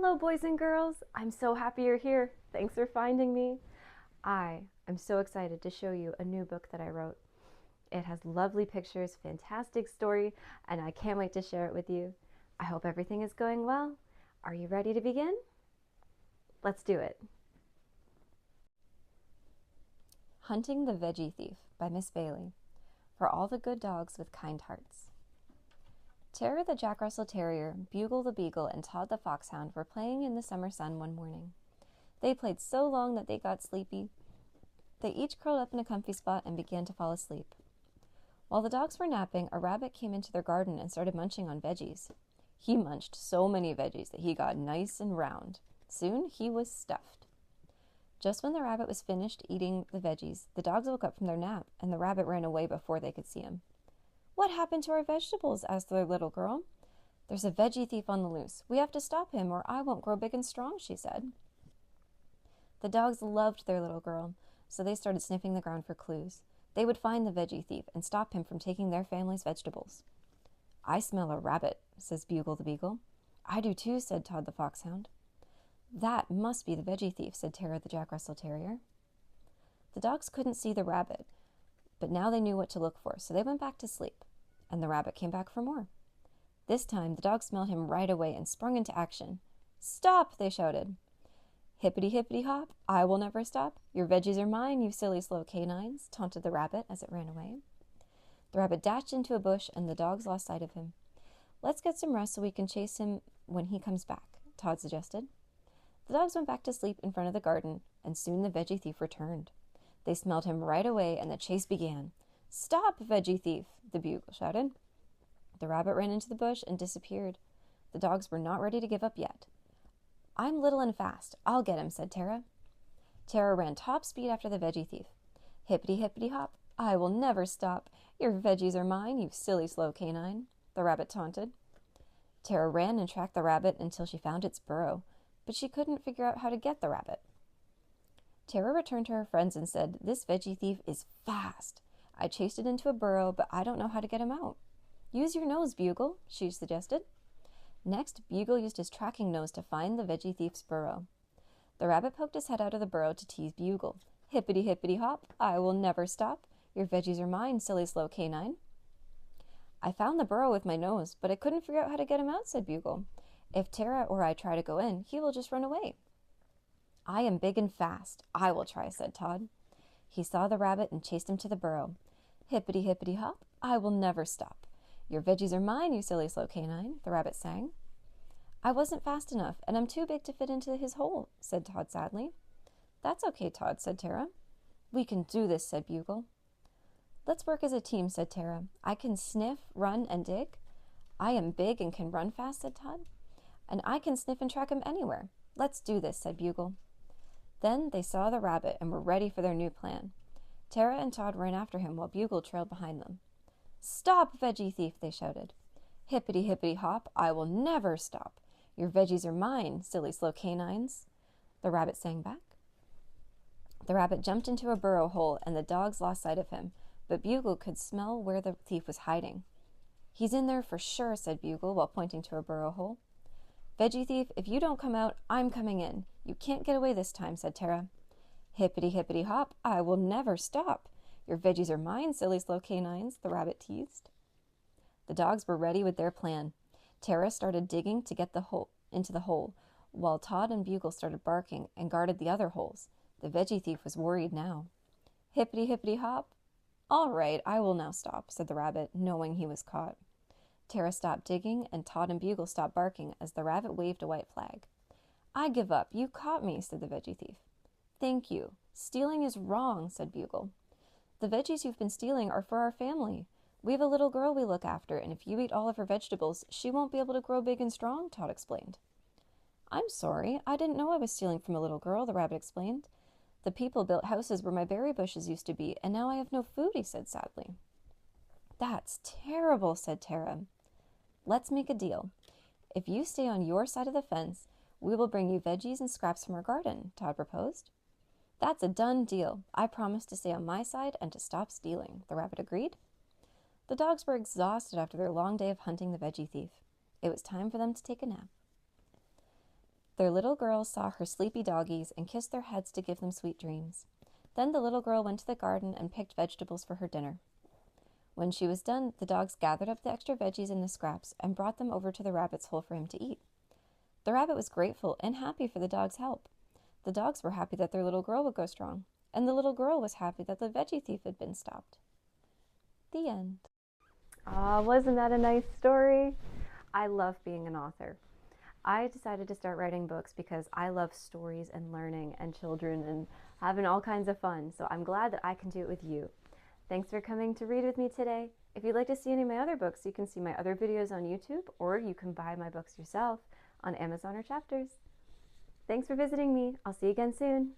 Hello, boys and girls. I'm so happy you're here. Thanks for finding me. I am so excited to show you a new book that I wrote. It has lovely pictures, fantastic story, and I can't wait to share it with you. I hope everything is going well. Are you ready to begin? Let's do it. Hunting the Veggie Thief by Miss Bailey. For all the good dogs with kind hearts. Terrier the Jack Russell Terrier, Bugle the Beagle, and Todd the Foxhound were playing in the summer sun one morning. They played so long that they got sleepy. They each curled up in a comfy spot and began to fall asleep. While the dogs were napping, a rabbit came into their garden and started munching on veggies. He munched so many veggies that he got nice and round. Soon he was stuffed. Just when the rabbit was finished eating the veggies, the dogs woke up from their nap, and the rabbit ran away before they could see him. "What happened to our vegetables?" asked their little girl. "There's a veggie thief on the loose. We have to stop him or I won't grow big and strong," she said. The dogs loved their little girl, so they started sniffing the ground for clues. They would find the veggie thief and stop him from taking their family's vegetables. "I smell a rabbit," says Bugle the Beagle. "I do too," said Todd the Foxhound. "That must be the veggie thief," said Terrier the Jack Russell Terrier. The dogs couldn't see the rabbit, but now they knew what to look for, so they went back to sleep, and the rabbit came back for more. This time, the dogs smelled him right away and sprung into action. "Stop!" they shouted. "Hippity hippity hop, I will never stop. Your veggies are mine, you silly slow canines," taunted the rabbit as it ran away. The rabbit dashed into a bush, and the dogs lost sight of him. "Let's get some rest so we can chase him when he comes back," Todd suggested. The dogs went back to sleep in front of the garden, and soon the veggie thief returned. They smelled him right away, and the chase began. "Stop, veggie thief!" the bugle shouted. The rabbit ran into the bush and disappeared. The dogs were not ready to give up yet. "I'm little and fast. I'll get him," said Tara. Tara ran top speed after the veggie thief. "Hippity hippity hop, I will never stop. Your veggies are mine, you silly slow canine," the rabbit taunted. Tara ran and tracked the rabbit until she found its burrow, but she couldn't figure out how to get the rabbit. Tara returned to her friends and said, "This veggie thief is fast. I chased it into a burrow, but I don't know how to get him out." "Use your nose, Bugle," she suggested. Next, Bugle used his tracking nose to find the veggie thief's burrow. The rabbit poked his head out of the burrow to tease Bugle. "Hippity hippity hop, I will never stop. Your veggies are mine, silly slow canine." "I found the burrow with my nose, but I couldn't figure out how to get him out," said Bugle. "If Tara or I try to go in, he will just run away." "I am big and fast. I will try," said Todd. He saw the rabbit and chased him to the burrow. "Hippity hippity hop, I will never stop. Your veggies are mine, you silly slow canine," the rabbit sang. "I wasn't fast enough, and I'm too big to fit into his hole," said Todd sadly. "That's okay, Todd," said Tara. "We can do this," said Bugle. "Let's work as a team," said Tara. "I can sniff, run, and dig." "I am big and can run fast," said Todd. "And I can sniff and track him anywhere. Let's do this," said Bugle. Then they saw the rabbit and were ready for their new plan. Tara and Todd ran after him while Bugle trailed behind them. "Stop, veggie thief," they shouted. "Hippity hippity hop, I will never stop. Your veggies are mine, silly slow canines," the rabbit sang back. The rabbit jumped into a burrow hole and the dogs lost sight of him, but Bugle could smell where the thief was hiding. "He's in there for sure," said Bugle while pointing to a burrow hole. "Veggie thief, if you don't come out, I'm coming in. You can't get away this time," said Tara. "Hippity hippity hop, I will never stop. Your veggies are mine, silly slow canines," the rabbit teased. The dogs were ready with their plan. Tara started digging to get into the hole, while Todd and Bugle started barking and guarded the other holes. The veggie thief was worried now. "Hippity hippity hop, all right, I will now stop," said the rabbit, knowing he was caught. Tara stopped digging, and Todd and Bugle stopped barking as the rabbit waved a white flag. "I give up. You caught me," said the veggie thief. "Thank you. Stealing is wrong," said Bugle. "The veggies you've been stealing are for our family. We have a little girl we look after, and if you eat all of her vegetables, she won't be able to grow big and strong," Todd explained. "I'm sorry. I didn't know I was stealing from a little girl," the rabbit explained. "The people built houses where my berry bushes used to be, and now I have no food," he said sadly. "That's terrible," said Tara. "Let's make a deal. If you stay on your side of the fence, we will bring you veggies and scraps from our garden," Todd proposed. "That's a done deal. I promise to stay on my side and to stop stealing," the rabbit agreed. The dogs were exhausted after their long day of hunting the veggie thief. It was time for them to take a nap. Their little girl saw her sleepy doggies and kissed their heads to give them sweet dreams. Then the little girl went to the garden and picked vegetables for her dinner. When she was done, the dogs gathered up the extra veggies and the scraps and brought them over to the rabbit's hole for him to eat. The rabbit was grateful and happy for the dog's help. The dogs were happy that their little girl would go strong, and the little girl was happy that the veggie thief had been stopped. The end. Wasn't that a nice story? I love being an author. I decided to start writing books because I love stories and learning and children and having all kinds of fun. So I'm glad that I can do it with you. Thanks for coming to read with me today. If you'd like to see any of my other books, you can see my other videos on YouTube, or you can buy my books yourself on Amazon or Chapters. Thanks for visiting me. I'll see you again soon.